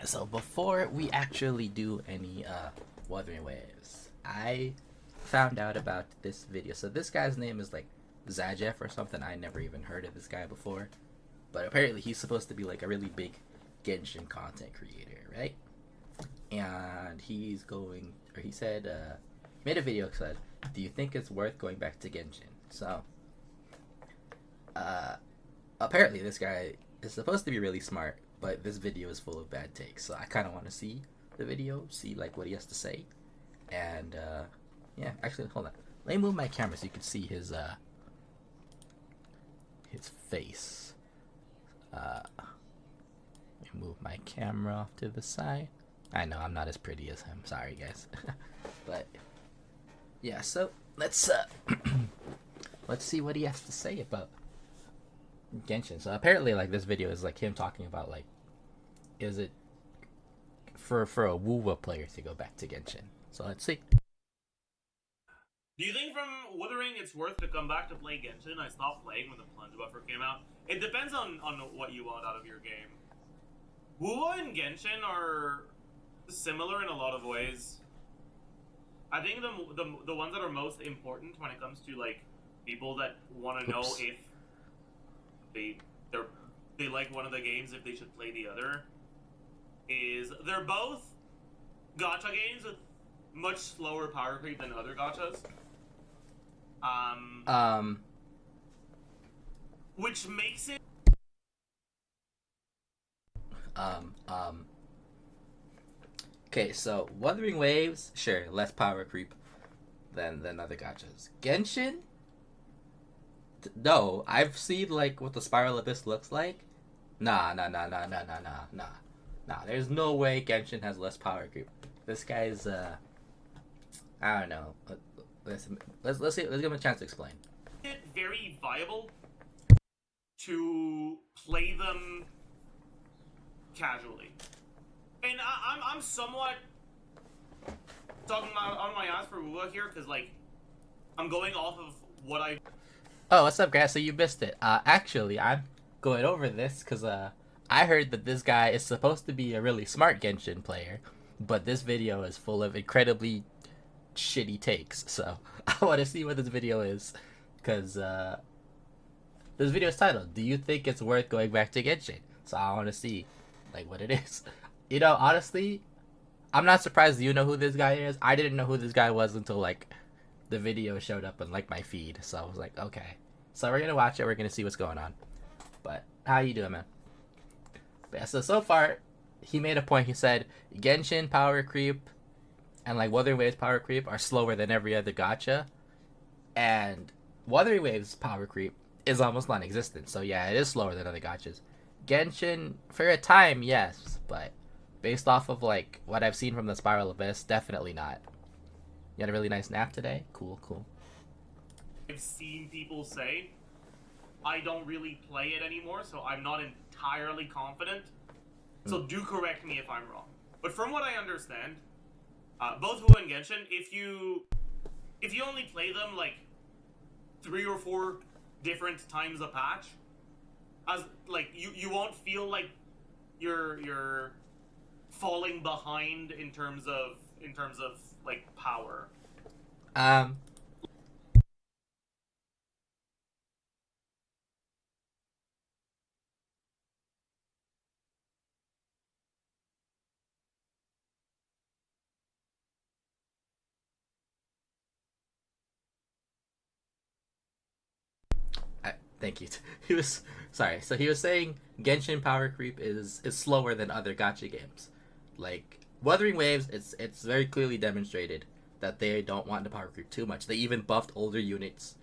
Alright, so before we actually do any Wuthering Waves, I found out about this video. So this guy's name is like Zajeff or something. I never even heard of this guy before. But apparently he's supposed to be like a really big Genshin content creator, right? And he's going, or he said, made a video said, do you think it's worth going back to Genshin? So, apparently this guy is supposed to be really smart, but this video is full of bad takes. So I kind of want to see the video, see like what he has to say, and yeah. Actually, hold on. Let me move my camera so you can see his face. Let me move my camera off to the side. I know I'm not as pretty as him. Sorry, guys. But yeah, so let's let's see what he has to say about Genshin. So apparently, like, this video is like him talking about like, is it for a WoW player to go back to Genshin? So let's see. Do you think from Wuthering it's worth to come back to play Genshin? I stopped playing when the plunge buffer came out. It depends on what you want out of your game. WoW and Genshin are similar in a lot of ways. I think the ones that are most important when it comes to like people that want to know if they like one of the games, if they should play the other, is they're both gacha games with much slower power creep than other gachas. Which makes it Okay, so Wuthering Waves, sure, less power creep than other gachas. Genshin, no, I've seen like what the Spiral Abyss looks like. Nah. There's no way Genshin has less power creep. This guy's I don't know. Let's see. Let's give him a chance to explain. very viable to play them casually, and I'm somewhat talking on my ass for Wuwa here because like I'm going off of what I. Oh, what's up, guys? So you missed it. Actually, I'm going over this because I heard that this guy is supposed to be a really smart Genshin player, but this video is full of incredibly shitty takes. So I want to see what this video is, because this video is titled, "Do you think it's worth going back to Genshin?" So I want to see like what it is. You know, honestly, I'm not surprised you know who this guy is. I didn't know who this guy was until like the video showed up on like my feed. So I was like, okay. So we're gonna watch it. We're gonna see what's going on. But how you doing, man? But yeah, so far, he made a point. He said Genshin power creep and like Wuthering Waves power creep are slower than every other gacha, and Wuthering Waves power creep is almost non-existent. So yeah, it is slower than other gachas. Genshin, for a time, yes, but based off of like what I've seen from the Spiral Abyss, definitely not. You had a really nice nap today? Cool. I've seen people say I don't really play it anymore, so I'm not entirely confident. So do correct me if I'm wrong. But from what I understand, both Hu and Genshin, if you only play them like 3 or 4 different times a patch, as like you won't feel like you're falling behind in terms of like power. Thank you. He was sorry. So he was saying Genshin power creep is slower than other gacha games. Like Wuthering Waves, it's very clearly demonstrated that they don't want to power creep too much. They even buffed older units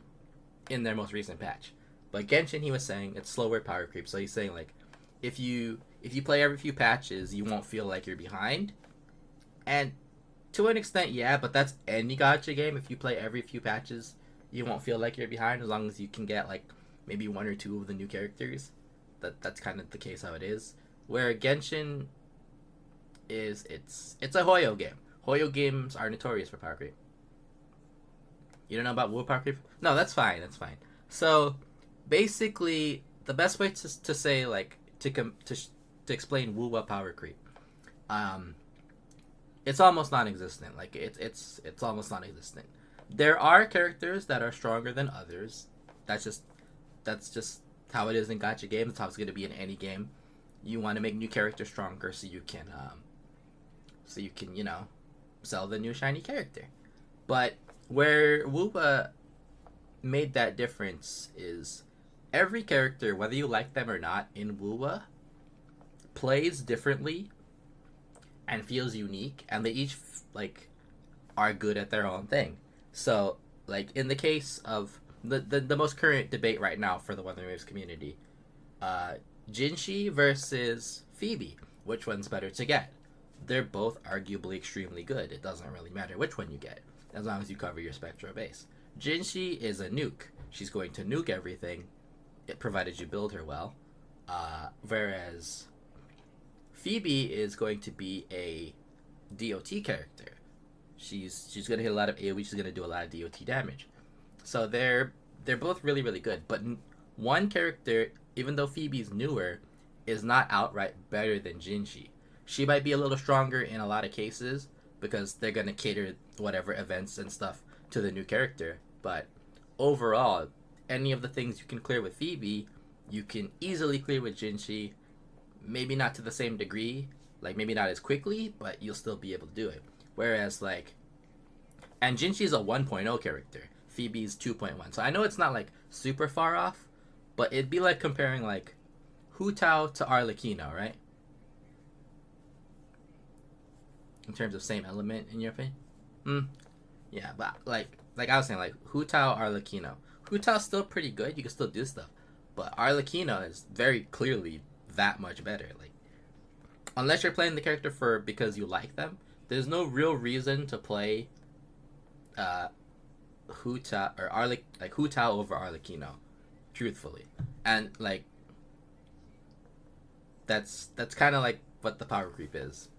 in their most recent patch. But Genshin, he was saying it's slower power creep. So he's saying like if you play every few patches, you won't feel like you're behind. And to an extent, yeah, but that's any gacha game. If you play every few patches, you won't feel like you're behind as long as you can get like maybe 1 or 2 of the new characters. That's kind of the case how it is. Where Genshin is, it's a Hoyo game. Hoyo games are notorious for power creep. You don't know about WoW power creep? No, that's fine. So basically, the best way to say like to explain WoW power creep um, it's almost non-existent. Like it's almost non-existent. There are characters that are stronger than others. That's just that's just how it is in gacha games. That's how it's gonna be in any game. You want to make new characters stronger so you can sell the new shiny character. But where Woopa made that difference is every character, whether you like them or not, in Woopa plays differently and feels unique, and they each like are good at their own thing. So, like in the case of the most current debate right now for the Wuthering Waves community, uh, Jinshi versus Phoebe, which one's better to get? They're both arguably extremely good. It doesn't really matter which one you get, as long as you cover your Spectral base. Jinshi is a nuke. She's going to nuke everything, provided you build her well. Whereas Phoebe is going to be a DOT character. She's gonna hit a lot of AoE. She's gonna do a lot of DOT damage. So they're both really really good. But one character, even though Phoebe's newer, is not outright better than Jinshi. She might be a little stronger in a lot of cases because they're gonna cater whatever events and stuff to the new character. But overall, any of the things you can clear with Phoebe, you can easily clear with Jinshi. Maybe not to the same degree, like maybe not as quickly, but you'll still be able to do it. Whereas and Jinshi's a 1.0 character, Phoebe's 2.1. So I know it's not like super far off, but it'd be like comparing like Hu Tao to Arlecchino, right? In terms of same element, in your opinion? Yeah, but like I was saying, like Hu Tao, Arlecchino. Hu Tao's still pretty good. You can still do stuff, but Arlecchino is very clearly that much better. Like, unless you're playing the character because you like them, there's no real reason to play Hu Tao or Hu Tao over Arlecchino, truthfully. And like that's kind of like what the power creep is.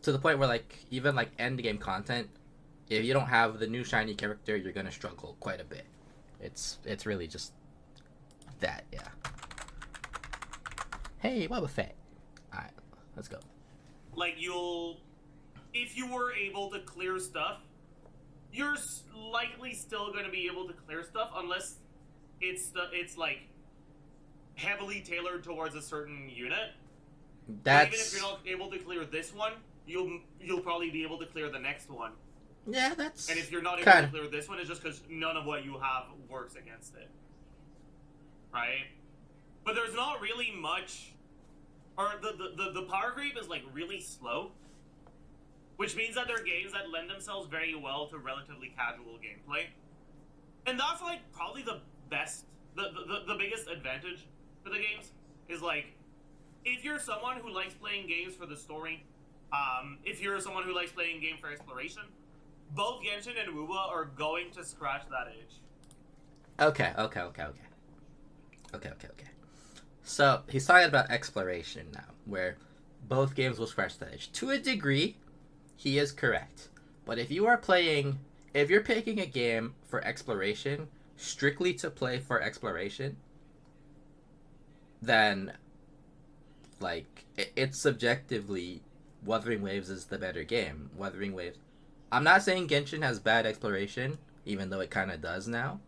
To the point where like even like end game content, if you don't have the new shiny character, you're gonna struggle quite a bit. It's really just that, yeah. Hey, Boba Fett. Alright, let's go. Like, if you were able to clear stuff, you're likely still going to be able to clear stuff unless it's like heavily tailored towards a certain unit. That's... Even if you're not able to clear this one, you'll probably be able to clear the next one. Yeah, that's... And if you're not able to clear this one, it's just because none of what you have works against it. Right? But there's not really much... Or the power creep is, like, really slow. Which means that they're games that lend themselves very well to relatively casual gameplay. And that's, like, probably the best... The biggest advantage for the games is, like... If you're someone who likes playing games for the story... if you're someone who likes playing game for exploration... Both Genshin and Wuba are going to scratch that itch. Okay. So, he's talking about exploration now, where both games will scratch that itch. To a degree, he is correct. But if you're picking a game for exploration, strictly to play for exploration, then, like, it's subjectively, Wuthering Waves is the better game. Wuthering Waves... I'm not saying Genshin has bad exploration, even though it kind of does now.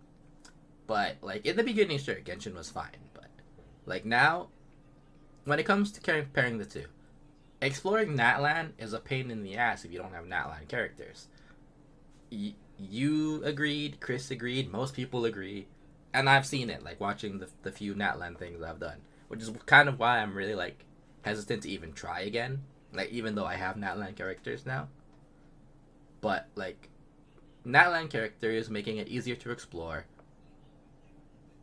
But, like, in the beginning, sure, Genshin was fine. But, like, now, when it comes to comparing the two, exploring Natlan is a pain in the ass if you don't have Natlan characters. You agreed, Chris agreed, most people agree. And I've seen it, like, watching the few Natlan things I've done. Which is kind of why I'm really, like, hesitant to even try again. Like, even though I have Natlan characters now. But, like, Natlan characters making it easier to explore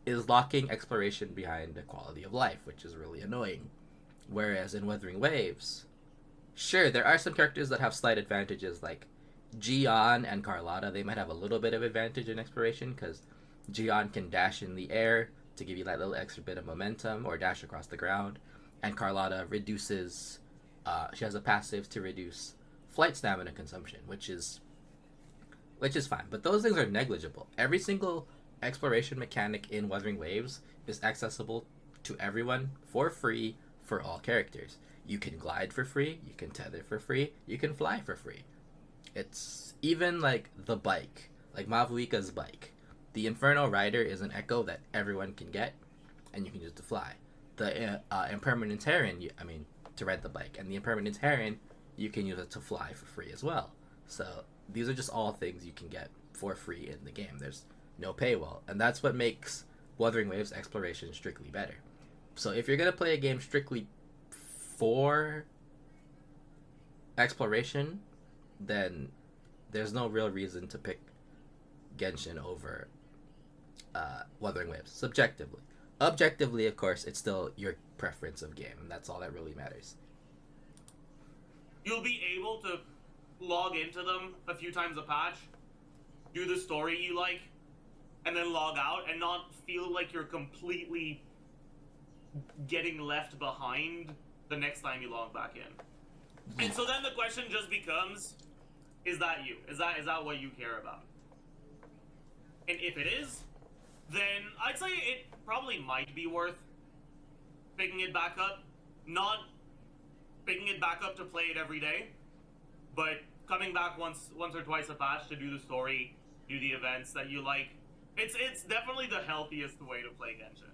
is locking exploration behind the quality of life, which is really annoying. Whereas in Wuthering Waves, sure, there are some characters that have slight advantages, like Gion and Carlotta. They might have a little bit of advantage in exploration, because Gion can dash in the air to give you that little extra bit of momentum, or dash across the ground. And Carlotta reduces, she has a passive to reduce flight stamina consumption, which is fine, but those things are negligible. Every single exploration mechanic in Wuthering Waves is accessible to everyone for free for all characters. You can glide for free, you can tether for free, you can fly for free. It's even like the bike, like Mavuika's bike. The Inferno Rider is an echo that everyone can get, and you can use it to fly. The Impermanent Heron, to ride the bike, and the Impermanent Heron, you can use it to fly for free as well. So these are just all things you can get for free in the game. There's no paywall, and that's what makes Wuthering Waves exploration strictly better. So if you're gonna play a game strictly for exploration, then there's no real reason to pick Genshin over Wuthering Waves, subjectively. Objectively, of course, it's still your preference of game, and that's all that really matters. You'll be able to log into them a few times a patch, do the story you like, and then log out and not feel like you're completely getting left behind the next time you log back in. And so then the question just becomes, is that you? Is that what you care about? And if it is, then I'd say it probably might be worth picking it back up. Not picking it back up to play it every day, but coming back once or twice a patch to do the story, do the events that you like. It's definitely the healthiest way to play Genshin.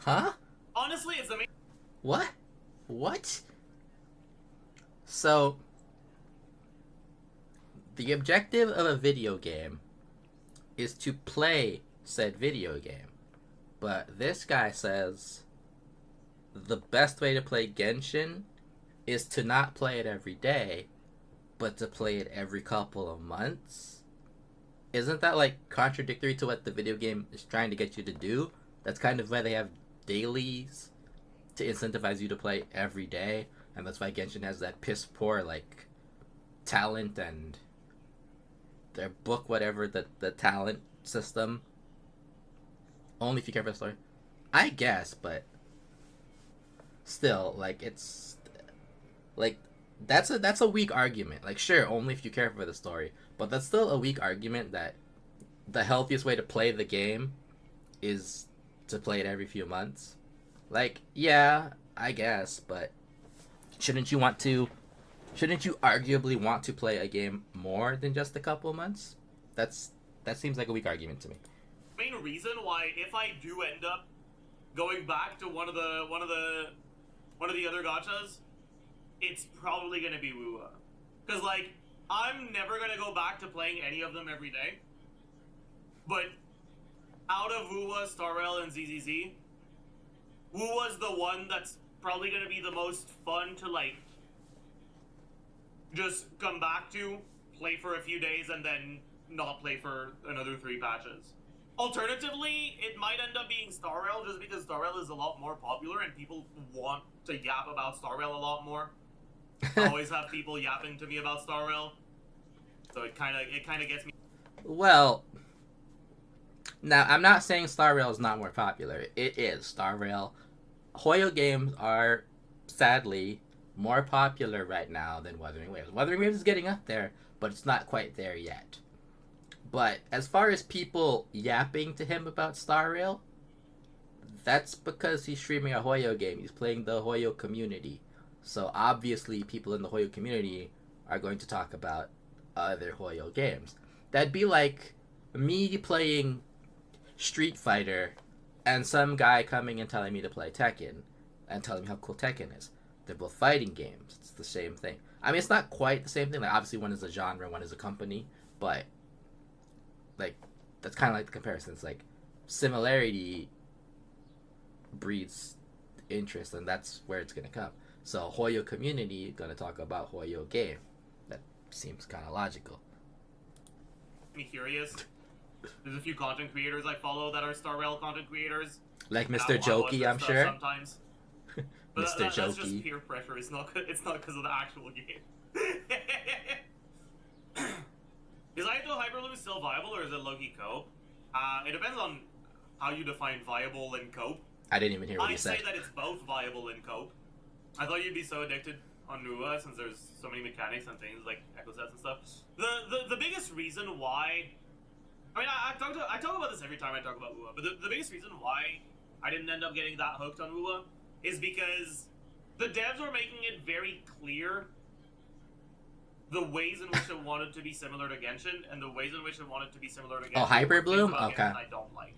Huh? Honestly, it's amazing. What? So, the objective of a video game is to play said video game. But this guy says the best way to play Genshin is to not play it every day, but to play it every couple of months. Isn't that like contradictory to what the video game is trying to get you to do? That's kind of why they have dailies to incentivize you to play every day, and that's why Genshin has that piss poor like talent and their book whatever the talent system. Only if you care for the story, I guess, but still, like it's like that's a weak argument. Like sure, only if you care for the story, but that's still a weak argument that the healthiest way to play the game is to play it every few months. Like, yeah, I guess, but shouldn't you arguably want to play a game more than just a couple months? That seems like a weak argument to me. Main reason why, if I do end up going back to one of the other gachas, it's probably gonna be Wuwa. Cause like I'm never gonna go back to playing any of them every day. But out of Wuwa, Star Rail, and ZZZ, Wuwa's the one that's probably gonna be the most fun to like just come back to, play for a few days, and then not play for another 3 patches. Alternatively, it might end up being Star Rail just because Star Rail is a lot more popular and people want to yap about Star Rail a lot more. I always have people yapping to me about Star Rail, so it kind of gets me. Well, now I'm not saying Star Rail is not more popular. It is. Star Rail, Hoyo games are sadly more popular right now than Wuthering Waves. Wuthering Waves is getting up there, but it's not quite there yet. But as far as people yapping to him about Star Rail, that's because he's streaming a Hoyo game. He's playing the Hoyo community. So obviously people in the Hoyo community are going to talk about other Hoyo games. That'd be like me playing Street Fighter and some guy coming and telling me to play Tekken and telling me how cool Tekken is. They're both fighting games. It's the same thing. I mean, it's not quite the same thing. Like, obviously, one is a genre, one is a company, but like that's kind of like the comparison. It's like similarity breeds interest, and that's where it's gonna come. So Hoyo community gonna talk about Hoyo game. That seems kind of logical. Me curious. There's a few content creators I follow that are Star Rail content creators. Like Mr. Jokey, I'm sure. Sometimes. But Mr. That's Jokey. just peer pressure. It's not because of the actual game. Is Aito Hyperloop still viable or is it low-key cope? It depends on how you define viable and cope. I didn't even hear what you said. I'd say that it's both viable and cope. I thought you'd be so addicted on Nuwa since there's so many mechanics and things like echo sets and stuff. The biggest reason why, I mean, I talk about this every time I talk about Uwa, but the biggest reason why I didn't end up getting that hooked on Uwa is because the devs were making it very clear the ways in which it wanted to be similar to Genshin and the ways in which it wanted to be similar to Genshin. Oh, Hyper were things Bloom? about Okay. Genshin I don't like.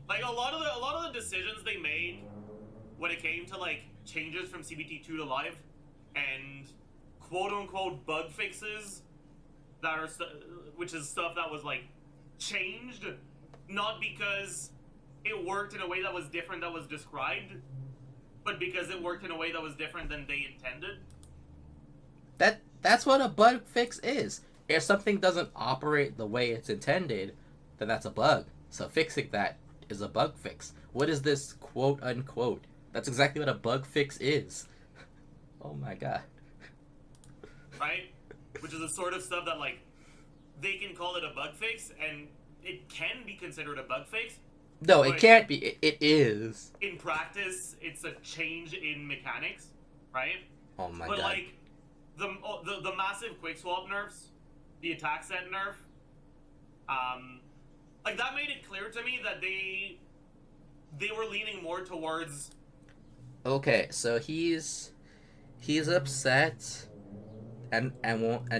Like a lot of the decisions they made when it came to like changes from CBT2 to Live and quote unquote bug fixes that are which is stuff that was like changed not because it worked in a way that was different that was described, but because it worked in a way that was different than they intended. That's what a bug fix is. If something doesn't operate the way it's intended, then that's a bug. So fixing that is a bug fix. What is this quote unquote? That's exactly what a bug fix is. Oh my god. Right? Which is the sort of stuff that like they can call it a bug fix and it can be considered a bug fix. No, it can't be. It is. In practice, it's a change in mechanics, right? Oh my god. But like the massive quick swap nerfs, the attack set nerf, like that made it clear to me that they were leaning more towards. Okay, so he's upset and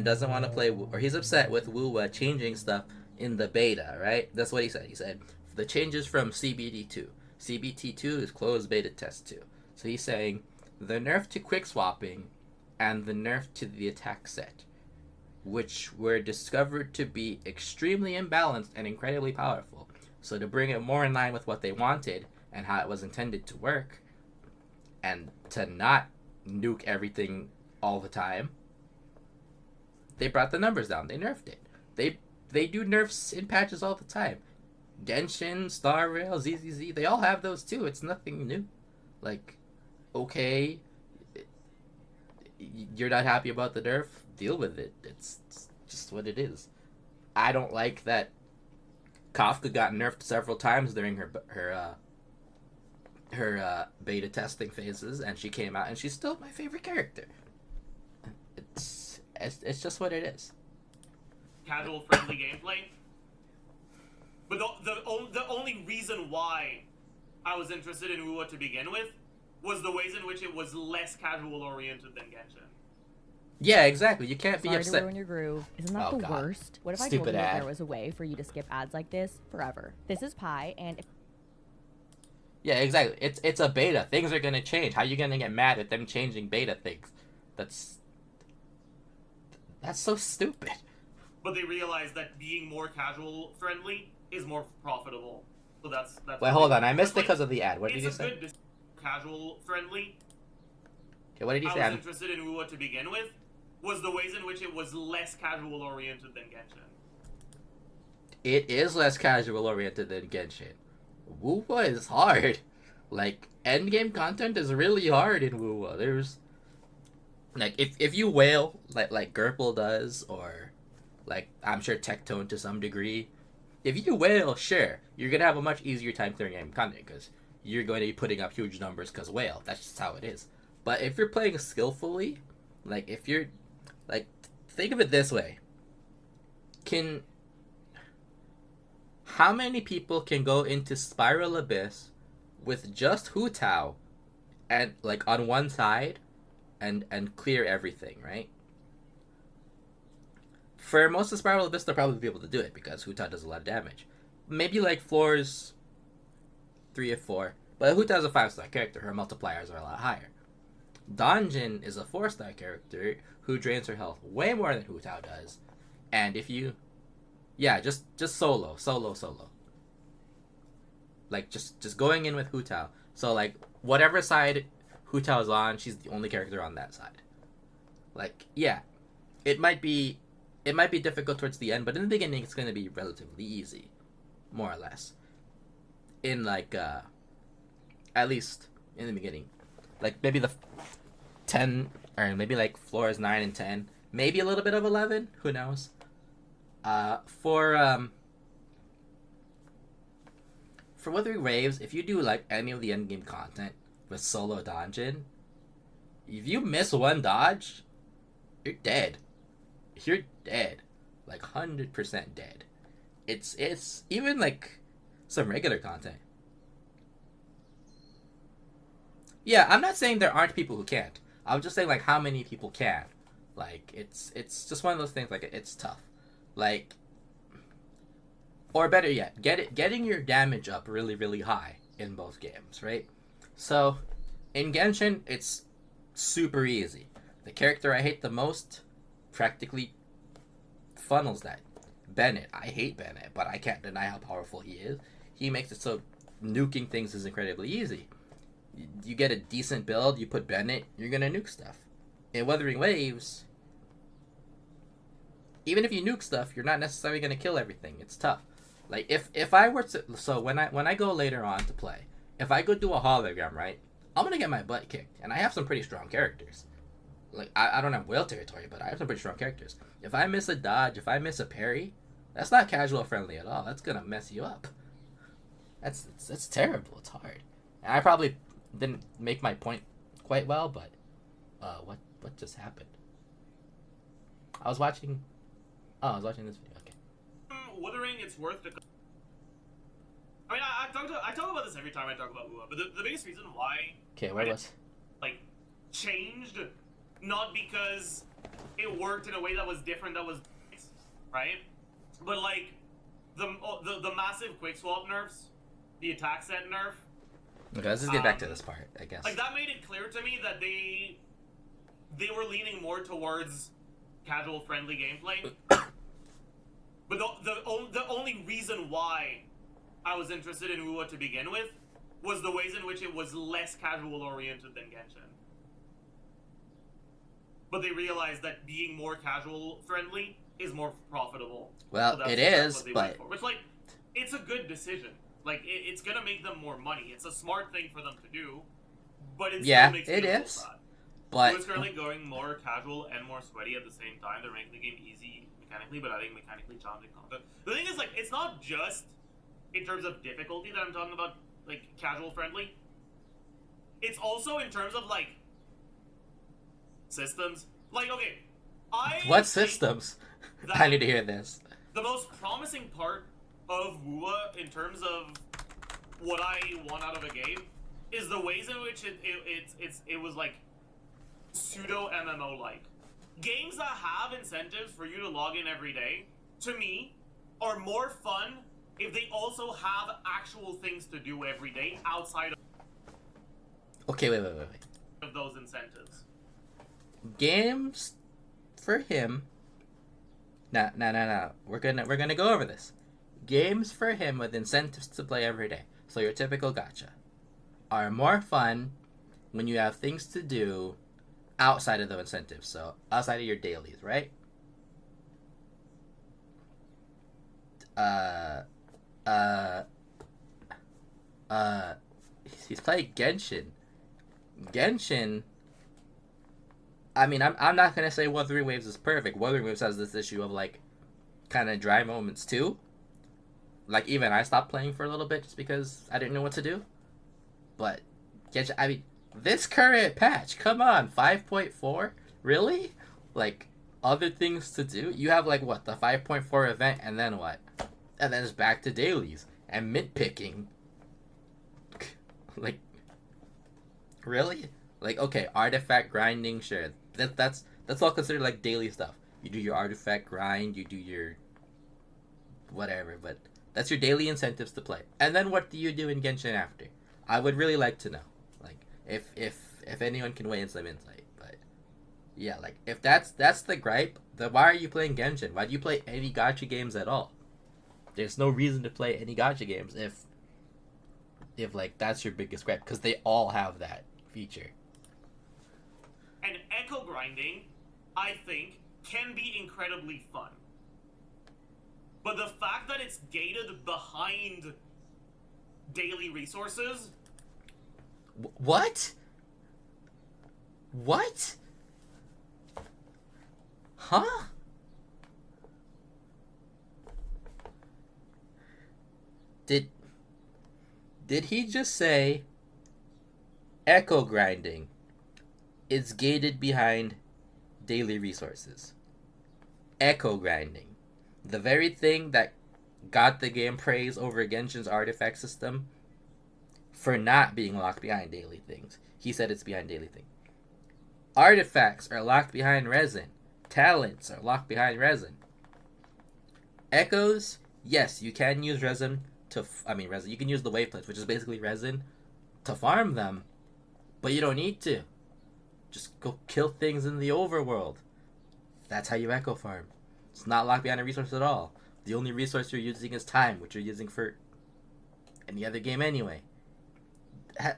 doesn't want to play, or he's upset with Wuwa changing stuff in the beta, right? That's what he said. He said the changes from CBT2. CBT2 is closed beta test 2. So he's saying the nerf to quick swapping and the nerf to the attack set, which were discovered to be extremely imbalanced and incredibly powerful. So to bring it more in line with what they wanted and how it was intended to work, and to not nuke everything all the time, they brought the numbers down. They nerfed it. They do nerfs in patches all the time. Genshin, Star Rail, ZZZ, they all have those too. It's nothing new. Like, okay, you're not happy about the nerf, deal with it. It's just what it is. I don't like that Kafka got nerfed several times during her beta testing phases, and she came out and she's still my favorite character. It's just what it is. Casual friendly gameplay. But the only reason why I was interested in Wuwa to begin with was the ways in which it was less casual oriented than Genshin. Yeah, exactly. You can't be Sorry upset. to ruin your groove. Isn't that the God. worst? What if I Stupid told you that ad. there was a way for you to skip ads like this forever? This is Pi, and if Yeah, exactly. It's a beta. Things are gonna change. How are you gonna get mad at them changing beta things? That's so stupid. But they realized that being more casual friendly is more profitable. So that's Wait, hold on. I missed it because of the ad. What did you say? It's a good casual friendly. Okay, what did you say? I was interested in Wuwa to begin with was the ways in which it was less casual oriented than Genshin. It is less casual oriented than Genshin. Wuwa is hard. Like, endgame content is really hard in Wuwa. There's like if you wail like Gerpel does, or like I'm sure Tectone to some degree, if you wail, sure, you're gonna have a much easier time clearing game content because you're going to be putting up huge numbers because wail. That's just how it is. But if you're playing skillfully, like if you're like, think of it this way: how many people can go into Spiral Abyss with just Hu Tao and like on one side and clear everything, right? For most of Spiral Abyss, they'll probably be able to do it because Hu Tao does a lot of damage. Maybe like floors 3 or 4, but Hu Tao's a 5-star character. Her multipliers are a lot higher. Donjin is a 4-star character who drains her health way more than Hu Tao does, and if you, yeah, just solo. Like just going in with Hu Tao. So like whatever side Hu Tao's on, she's the only character on that side. Like, yeah, it might be difficult towards the end, but in the beginning it's going to be relatively easy, more or less. In like at least in the beginning, like maybe the 10 or maybe like floors 9 and 10, maybe a little bit of 11, who knows. For Wuthering Waves, if you do like any of the endgame content with solo Donjin, if you miss one dodge, you're dead. You're dead. Like 100% dead. It's even like some regular content. Yeah, I'm not saying there aren't people who can't. I'm just saying like how many people can. Like it's just one of those things. Like it's tough. Like, or better yet, getting your damage up really really high in both games, right? So in Genshin, it's super easy. The character I hate the most practically funnels that. Bennett. I hate Bennett, but I can't deny how powerful he is. He makes it so nuking things is incredibly easy. You get a decent build, you put Bennett, you're gonna nuke stuff. In Wuthering Waves, even if you nuke stuff, you're not necessarily gonna kill everything. It's tough. Like if I were to, so when I go later on to play, if I go do a hologram, right, I'm gonna get my butt kicked, and I have some pretty strong characters. Like I don't have whale territory, but I have some pretty strong characters. If I miss a dodge, if I miss a parry, that's not casual friendly at all. That's gonna mess you up. That's terrible. It's hard. And I probably didn't make my point quite well, but what just happened? I was watching. Oh, I was watching this video. Okay. Wuthering, it's worth the. I mean, I talk about this every time I talk about UA, but the biggest reason why. Okay, where was? Like, changed, not because it worked in a way that was different, that was nice, right? But like, the massive quick swap nerfs, the attack set nerf. Okay, let's just get back to this part, I guess. Like that made it clear to me that they were leaning more towards casual friendly gameplay. But the only reason why I was interested in UA to begin with was the ways in which it was less casual oriented than Genshin. But they realized that being more casual friendly is more profitable. Well, so it is, but which like it's a good decision. Like it's gonna make them more money. It's a smart thing for them to do. But it still makes me sad. But it's currently going more casual and more sweaty at the same time. They're making the game easy mechanically, but I think mechanically challenging content. The thing is, like, it's not just in terms of difficulty that I'm talking about, like, casual friendly. It's also in terms of, like, systems. Like, okay, what systems? I need to hear this. The most promising part of WUA in terms of what I want out of a game is the ways in which it was, like, pseudo MMO like. Games that have incentives for you to log in every day, to me, are more fun if they also have actual things to do every day outside of Okay, wait. of those incentives. Games for him. No. We're gonna go over this. Games for him with incentives to play every day. So your typical gacha are more fun when you have things to do outside of the incentives, so outside of your dailies, right? He's playing Genshin. I mean, I'm not gonna say Wuthering Waves is perfect. Wuthering Waves has this issue of like kind of dry moments too. Like even I stopped playing for a little bit just because I didn't know what to do. But Genshin, I mean, this current patch, come on, 5.4? Really? Like, other things to do? You have, like, what, the 5.4 event, and then what? And then it's back to dailies, and mint picking. Like, really? Like, okay, artifact grinding, sure. That's all considered, like, daily stuff. You do your artifact grind, you do your whatever, but that's your daily incentives to play. And then what do you do in Genshin after? I would really like to know. If anyone can weigh in some insight, but yeah, like if that's the gripe, then why are you playing Genshin? Why do you play any gacha games at all? There's no reason to play any gacha games if like that's your biggest gripe, because they all have that feature. And echo grinding, I think, can be incredibly fun. But the fact that it's gated behind daily resources. What? What? Huh? Did he just say echo grinding is gated behind daily resources? Echo grinding. The very thing that got the game praise over Genshin's artifact system for not being locked behind daily things. He said it's behind daily things. Artifacts are locked behind resin. Talents are locked behind resin. Echoes, yes, you can use resin to... resin. You can use the wave plates, which is basically resin, to farm them. But you don't need to. Just go kill things in the overworld. That's how you echo farm. It's not locked behind a resource at all. The only resource you're using is time, which you're using for any other game anyway.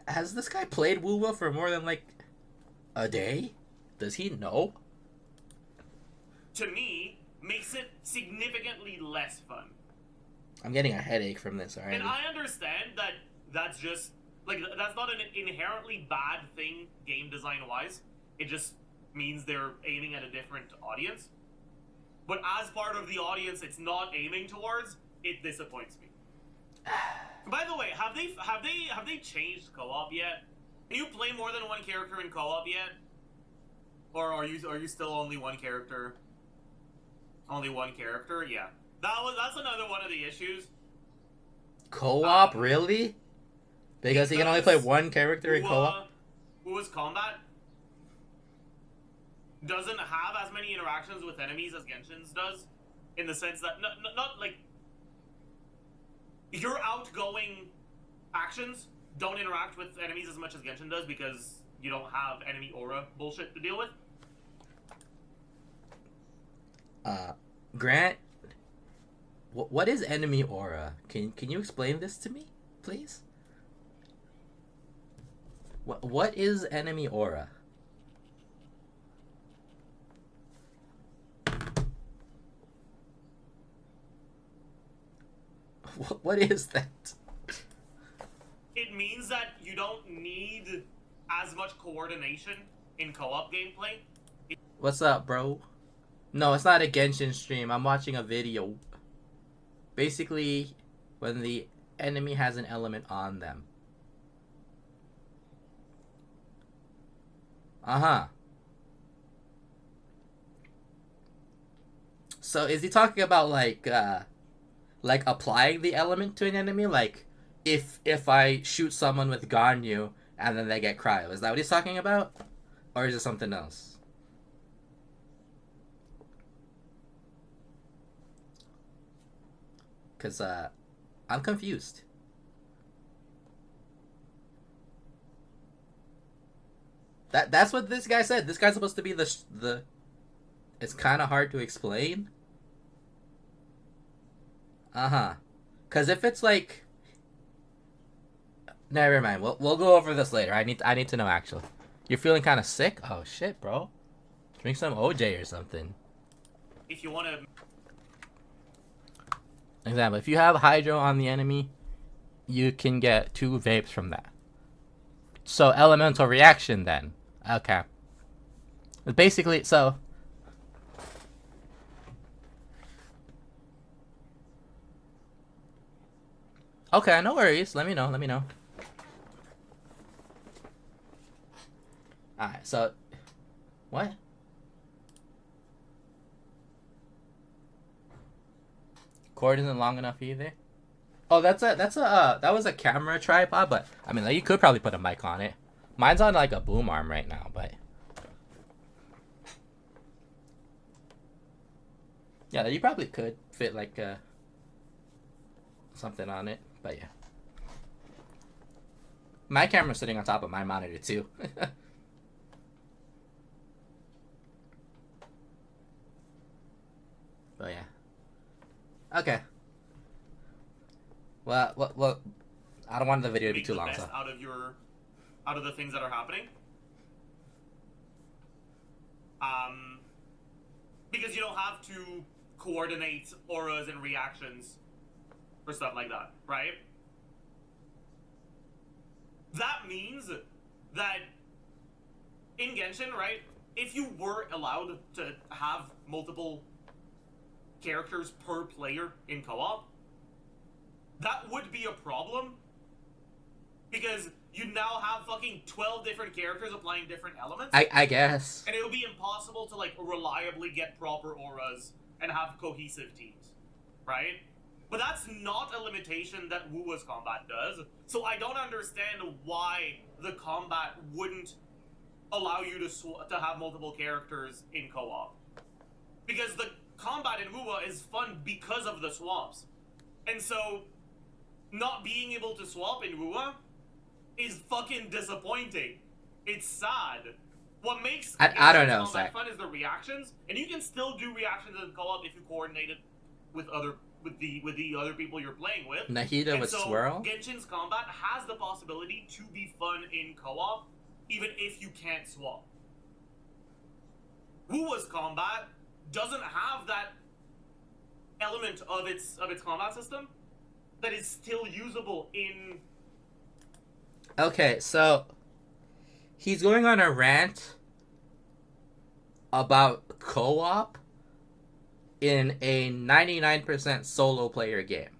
Has this guy played WoWo for more than, like, a day? Does he know? To me, makes it significantly less fun. I'm getting a headache from this already. And I understand that that's just... Like, that's not an inherently bad thing game design-wise. It just means they're aiming at a different audience. But as part of the audience it's not aiming towards, it disappoints me. By the way, have they changed co-op yet? Can you play more than one character in co-op yet? Or are you still only one character? Only one character? Yeah. That's another one of the issues. Co-op, really? Because he can only play one character in co-op? Who's combat doesn't have as many interactions with enemies as Genshin's does, in the sense that not like your outgoing actions don't interact with enemies as much as Genshin does because you don't have enemy aura bullshit to deal with. Grant, what is enemy aura? Can you explain this to me, please? What is enemy aura? What is that? It means that you don't need as much coordination in co-op gameplay. What's up, bro? No, it's not a Genshin stream. I'm watching a video. Basically, when the enemy has an element on them. Uh-huh. So is he talking about like applying the element to an enemy? Like if I shoot someone with Ganyu and then they get cryo. Is that what he's talking about? Or is it something else? Cause I'm confused. That's what this guy said. This guy's supposed to be the. It's kind of hard to explain. Cause if it's like. Never mind. We'll go over this later. I need to know actually. You're feeling kind of sick. Oh shit, bro. Drink some OJ or something. If you want to. Example: if you have Hydro on the enemy, you can get 2 vapes from that. So elemental reaction then. Okay. Basically, so. Okay, no worries. Let me know. Alright, so. What? Cord isn't long enough either. Oh, that was a camera tripod, but I mean, like, you could probably put a mic on it. Mine's on like a boom arm right now, but yeah, you probably could fit like something on it, but yeah. My camera's sitting on top of my monitor too. But yeah. Okay. Well, I don't want the video to be too long, so. Out of the things that are happening. Because you don't have to coordinate auras and reactions for stuff like that, right? That means that in Genshin, right, if you were allowed to have multiple characters per player in co-op, that would be a problem. Because you now have fucking 12 different characters applying different elements. I guess. And it would be impossible to, like, reliably get proper auras and have cohesive teams. Right? But that's not a limitation that Wuwa's combat does. So I don't understand why the combat wouldn't allow you to have multiple characters in co-op. Because the combat in Wuwa is fun because of the swaps. And so, not being able to swap in Wuwa is fucking disappointing. It's sad. What makes I don't know, combat fun is the reactions, and you can still do reactions in co-op if you coordinate it with the other people you're playing with. Nahida and with so Swirl? Genshin's combat has the possibility to be fun in co-op, even if you can't swap. Wuwa's combat doesn't have that element of its combat system that is still usable in. Okay, so he's going on a rant about co-op in a 99% solo player game.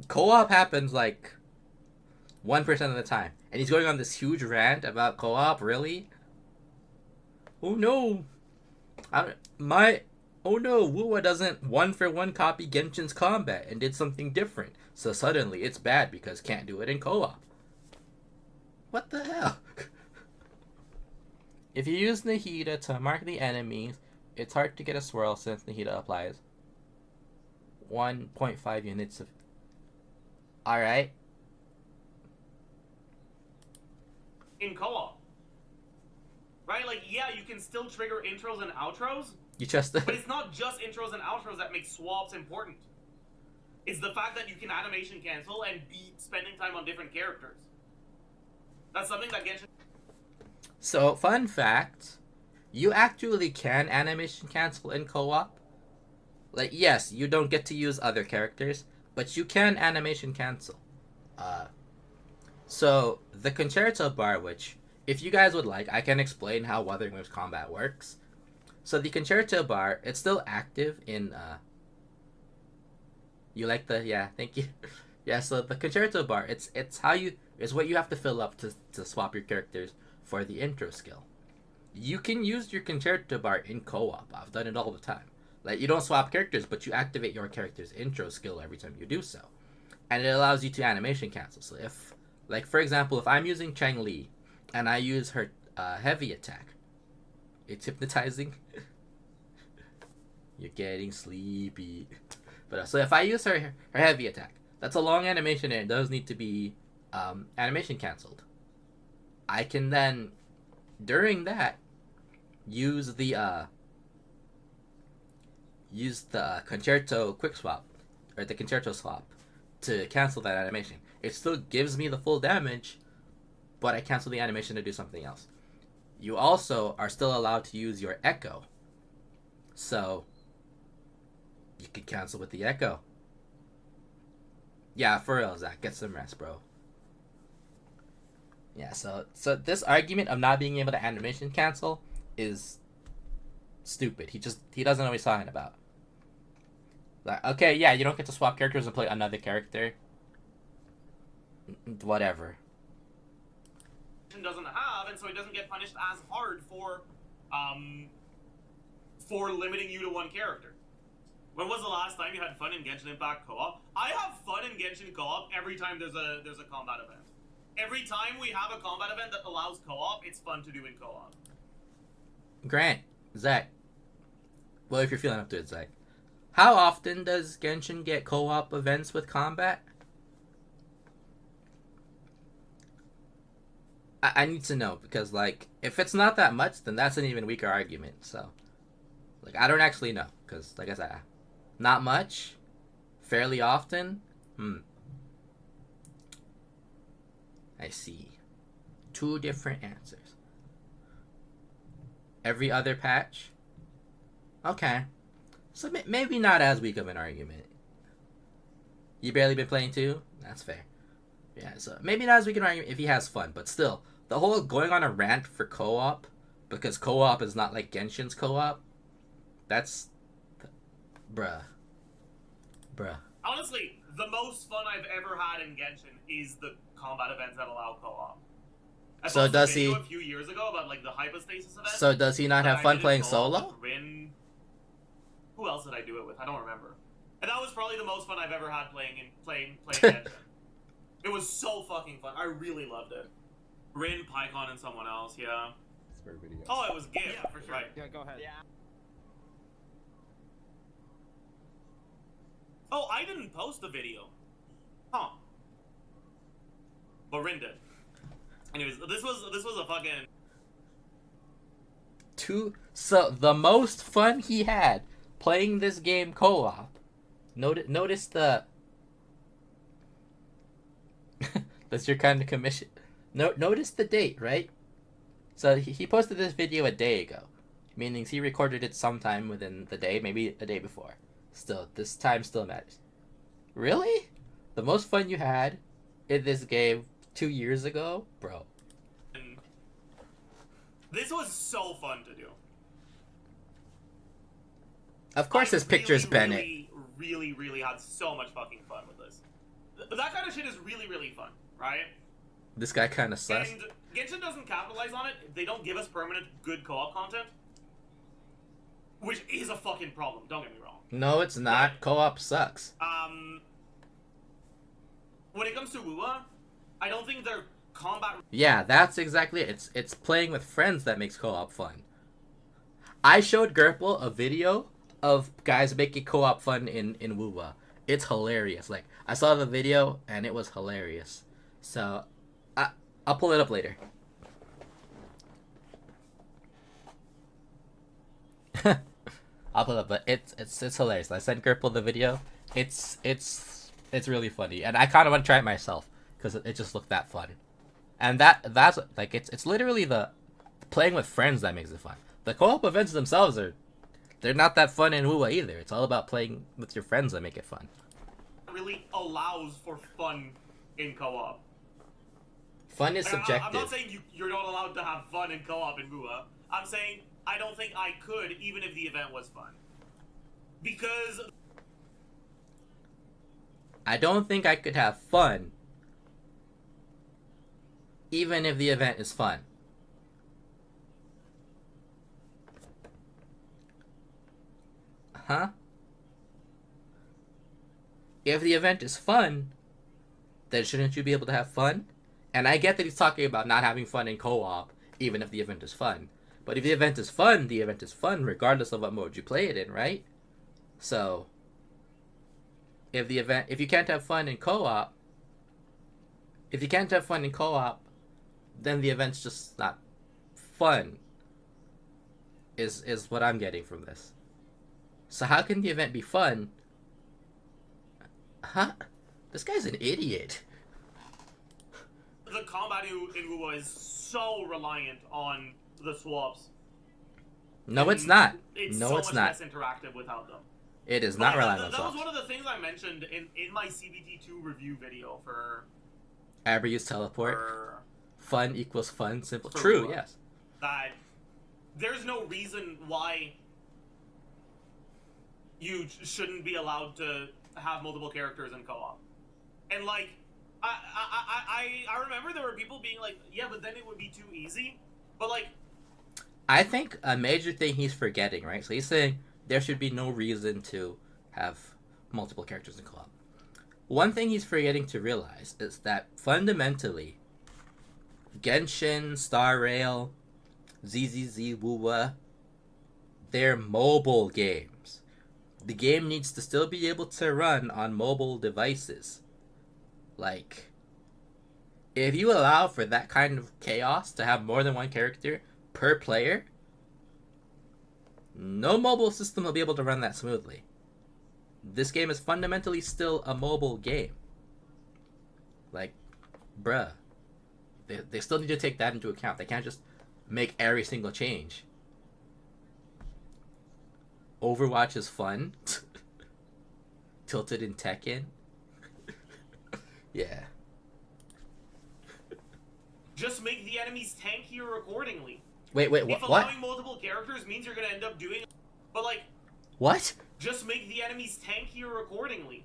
Co-op happens like 1% of the time. And he's going on this huge rant about co-op, really? Oh no! Oh no, Wuwa doesn't one-for-one copy Genshin's combat and did something different. So suddenly it's bad because can't do it in co-op. What the hell? If you use Nahida to mark the enemies, it's hard to get a swirl since Nahida applies 1.5 units of... Alright. In co-op. Right? Like, yeah, you can still trigger intros and outros, You just... but it's not just intros and outros that make swaps important. It's the fact that you can animation cancel and be spending time on different characters. That's something that Genshin... So, fun fact, you actually can animation cancel in co-op. Like, yes, you don't get to use other characters, but you can animation cancel. So, the Concerto bar, which, if you guys would like, I can explain how Wuthering Waves combat works. So, the Concerto bar, it's still active in, You like the... Yeah, thank you. Yeah, so the Concerto bar, it's what you have to fill up to swap your characters for the intro skill. You can use your Concerto bar in co-op. I've done it all the time. Like, you don't swap characters, but you activate your character's intro skill every time you do so. And it allows you to animation cancel. So if, like, for example, if I'm using Cheng Li, and I use her heavy attack, it's hypnotizing. You're getting sleepy. But so if I use her heavy attack, that's a long animation and it does need to be animation canceled. I can then, during that, use the Concerto quick swap, or the Concerto swap, to cancel that animation. It still gives me the full damage, but I cancel the animation to do something else. You also are still allowed to use your Echo. So, you can cancel with the Echo. Yeah, for real, Zach, get some rest, bro. Yeah, so this argument of not being able to animation cancel is stupid. He doesn't know what he's talking about. Like, okay, yeah, you don't get to swap characters and play another character. Whatever. Doesn't have, and so he doesn't get punished as hard for limiting you to one character. When was the last time you had fun in Genshin Impact co-op? I have fun in Genshin co-op every time there's a combat event. Every time we have a combat event that allows co-op, it's fun to do in co-op. Grant, Zach. Well, if you're feeling up to it, Zach. How often does Genshin get co-op events with combat? I need to know, because, like, if it's not that much, then that's an even weaker argument, so. Like, I don't actually know, because, like I said, not much, fairly often, I see. 2 different answers. Every other patch? Okay. So maybe not as weak of an argument. You barely been playing too? That's fair. Yeah, so maybe not as weak an argument if he has fun, but still, the whole going on a rant for co-op, because co-op is not like Genshin's co-op, that's... Bruh. Honestly, the most fun I've ever had in Genshin is the combat events that allow co-op. I So posted does a video he... a few years ago about like the hypostasis event. So does he not have fun playing solo? Who else did I do it with? I don't remember. And that was probably the most fun I've ever had playing Genshin. It was so fucking fun. I really loved it. Rin, PyCon, and someone else, yeah. It's for video. Oh, it was Gib. Yeah, for sure. Right. Yeah, go ahead. Yeah. Oh, I didn't post the video. Huh. But Rin did. Anyways, this was a fucking... So the most fun he had playing this game co-op. Notice the... That's your kind of commission. Notice the date, right? So he posted this video a day ago, meaning he recorded it sometime within the day, maybe a day before. Still, this time still matters. Really? The most fun you had in this game 2 years ago? Bro. This was so fun to do. Of course his picture's Bennett. Really had so much fucking fun with this. That kind of shit is really fun, right? This guy kind of sus. And Genshin doesn't capitalize on it. They don't give us permanent good co-op content. Which is a fucking problem, don't get me wrong. No, it's not. But, co-op sucks. When it comes to WUA, I don't think their combat... Yeah, that's exactly it. It's playing with friends that makes co-op fun. I showed Gerpel a video of guys making co-op fun in WUA. It's hilarious. Like, I saw the video and it was hilarious. So, I'll pull it up later. I'll pull it up, but it's hilarious. I sent Gerpel the video. It's really funny, and I kind of want to try it myself because it just looked that fun. And that's like it's literally the playing with friends that makes it fun. The co-op events themselves they're not that fun in WUA either. It's all about playing with your friends that make it fun. Really allows for fun in co-op. Fun is subjective. I'm not saying you're not allowed to have fun in co-op in WUA. I'm saying I don't think I could even if the event was fun. Because... I don't think I could have fun even if the event is fun. Huh? If the event is fun, then shouldn't you be able to have fun? And I get that he's talking about not having fun in co-op, even if the event is fun. But if the event is fun, the event is fun regardless of what mode you play it in, right? So, if you can't have fun in co-op, then the event's just not fun, is what I'm getting from this. So how can the event be fun? Huh? This guy's an idiot. The combat in WUA is so reliant on the swaps. No, it's not. It's no, so it's much not. less interactive without them. It is not reliant on That was swaps. one of the things I mentioned in my CBT2 review video for... Abrius teleport. for Fun equals fun. Simple. For True, what? yes. that there's no reason why you shouldn't be allowed to have multiple characters in co-op. And like, I remember there were people being like, yeah, but then it would be too easy. But like, I think a major thing he's forgetting, right? So he's saying there should be no reason to have multiple characters in co-op. One thing he's forgetting to realize is that fundamentally, Genshin, Star Rail, ZZZ, WUA, they're mobile games. The game needs to still be able to run on mobile devices. Like, if you allow for that kind of chaos to have more than one character per player, no mobile system will be able to run that smoothly. This game is fundamentally still a mobile game. Like, bruh. They still need to take that into account. They can't just make every single change. Overwatch is fun. Tilted in Tekken. Yeah. just make the enemies tankier accordingly. Wait, If what? allowing multiple characters means you're gonna end up doing... But like, What? just make the enemies tankier accordingly.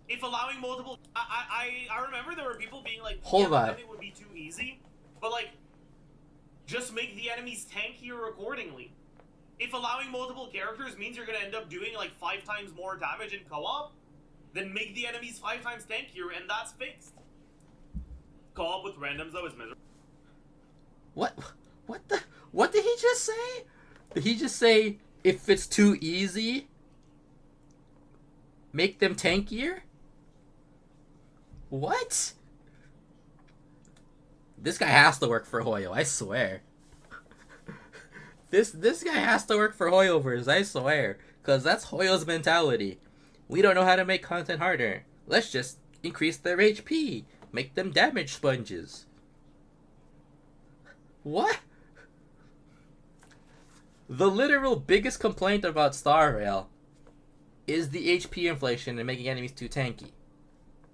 If allowing multiple... I remember there were people being like, Hold yeah, on. then it would be too easy. But like, just make the enemies tankier accordingly. if allowing multiple characters means you're gonna end up doing like 5 times more damage in co-op, then make the enemies 5 times tankier, and that's fixed. Co-op with randoms though is miserable. What? What did he just say? Did he just say if it's too easy, make them tankier? What? This guy has to work for Hoyo, I swear. This guy has to work for Hoyoverse, I swear. Cause that's Hoyo's mentality. We don't know how to make content harder. Let's just increase their HP. Make them damage sponges. What? The literal biggest complaint about Star Rail is the HP inflation and making enemies too tanky.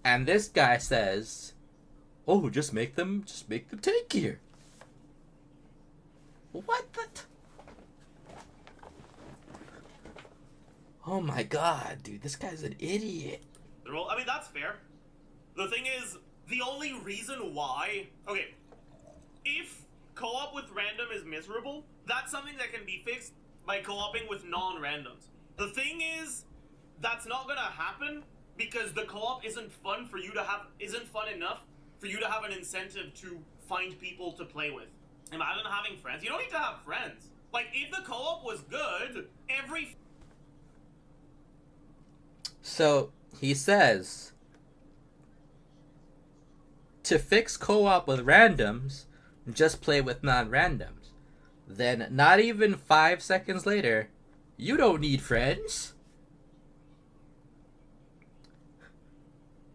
And this guy says, "Oh, just make them tankier." What the? Oh my god, dude, this guy's an idiot. Well, I mean, that's fair. The thing is, the only reason why... Okay, if co-op with random is miserable, that's something that can be fixed by co-oping with non-randoms. The thing is, that's not gonna happen because the co-op isn't fun enough for you to have an incentive to find people to play with. Imagine having friends. You don't need to have friends. Like, if the co-op was good, every... So, he says, to fix co-op with randoms, just play with non-randoms. Then, not even 5 seconds later, you don't need friends.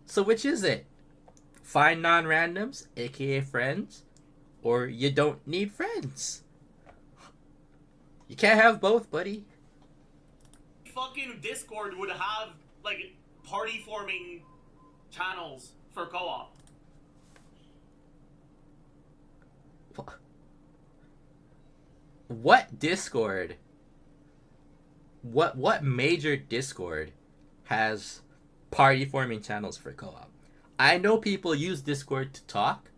So which is it? Find non-randoms, aka friends, or you don't need friends? You can't have both, buddy. Fucking Discord would have, like, party-forming channels for co-op. What Discord? What major Discord has party forming channels for co-op? I know people use Discord to talk.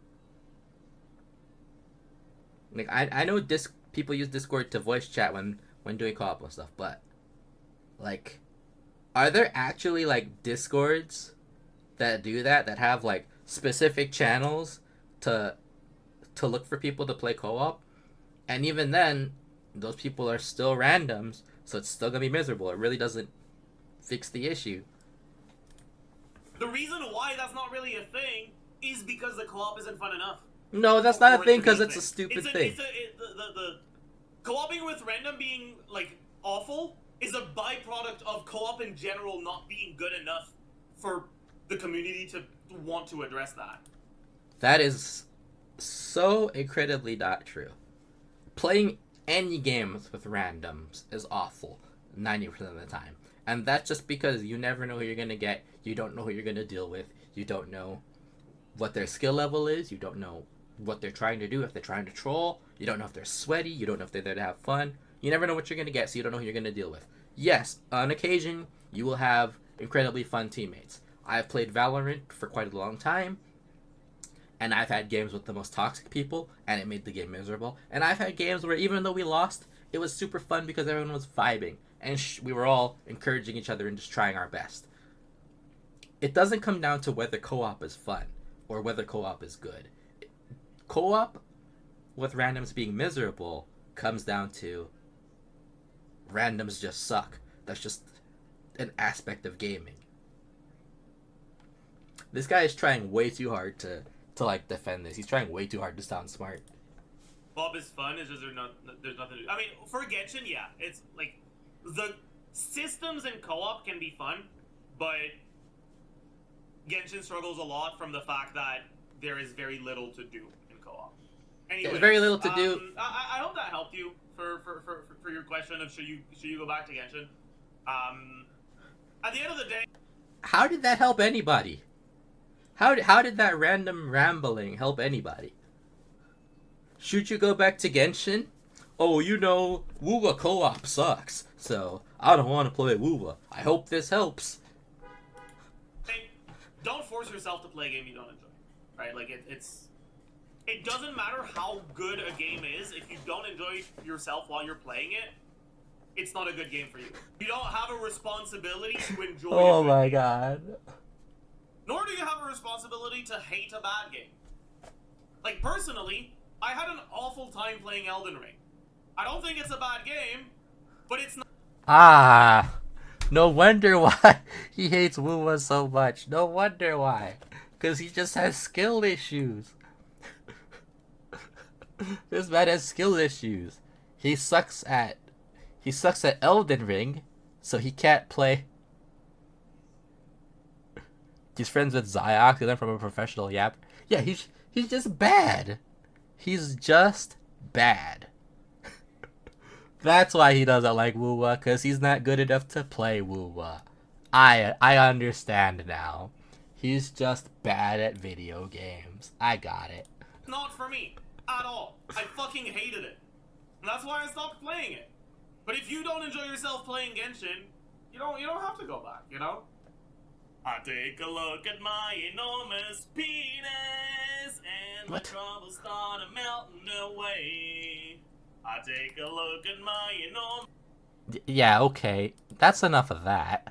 Like I know people use Discord to voice chat when doing co-op and stuff, but like, are there actually like Discords that do that have like specific channels to look for people to play co-op? And even then, those people are still randoms, so it's still gonna be miserable. It really doesn't fix the issue. The reason why that's not really a thing is because the co-op isn't fun enough. No, that's not a thing because it's a stupid thing. The co-oping with random being, like, awful is a byproduct of co-op in general not being good enough for the community to want to address that. That is so incredibly not true. Playing any games with randoms is awful 90% of the time. And that's just because you never know who you're going to get. You don't know who you're going to deal with. You don't know what their skill level is. You don't know what they're trying to do. If they're trying to troll, you don't know if they're sweaty. You don't know if they're there to have fun. You never know what you're going to get, so you don't know who you're going to deal with. Yes, on occasion, you will have incredibly fun teammates. I've played Valorant for quite a long time, and I've had games with the most toxic people, and it made the game miserable. And I've had games where even though we lost, it was super fun because everyone was vibing, and we were all encouraging each other and just trying our best. It doesn't come down to whether co-op is fun or whether co-op is good. Co-op with randoms being miserable comes down to randoms just suck. That's just an aspect of gaming. This guy is trying way too hard to like defend this. He's trying way too hard to sound smart. Bob is fun. It's just there's nothing to do. I mean, for Genshin, yeah, it's like the systems in co-op can be fun, but Genshin struggles a lot from the fact that there is very little to do in co-op. Anyways, There's very little to do. I hope that helped you for your question of should you go back to Genshin. At the end of the day, How did that help anybody? How did that random rambling help anybody? Should you go back to Genshin? Oh, you know, WoWa co-op sucks, so I don't want to play WoWa. I hope this helps. hey, don't force yourself to play a game you don't enjoy, right? Like it doesn't matter how good a game is if you don't enjoy yourself while you're playing it. it's not a good game for you. You don't have a responsibility to enjoy Oh a good my game. god. Nor do you have a responsibility to hate a bad game. Like, personally, I had an awful time playing Elden Ring. I don't think it's a bad game, but it's not. Ah, no wonder why he hates Wuwa so much. No wonder why. Because he just has skill issues. This man has skill issues. He sucks at Elden Ring, so he can't play. He's friends with Ziox, he learned from a professional yap. Yeah, he's just bad. He's just bad. That's why he doesn't like Wuwa, because he's not good enough to play Wuwa. I understand now. He's just bad at video games. I got it. Not for me at all. I fucking hated it. And that's why I stopped playing it. But if you don't enjoy yourself playing Genshin, you don't have to go back, you know? I take a look at my enormous penis and What? my troubles start melting away. I take a look at my enormous. Yeah, okay. That's enough of that.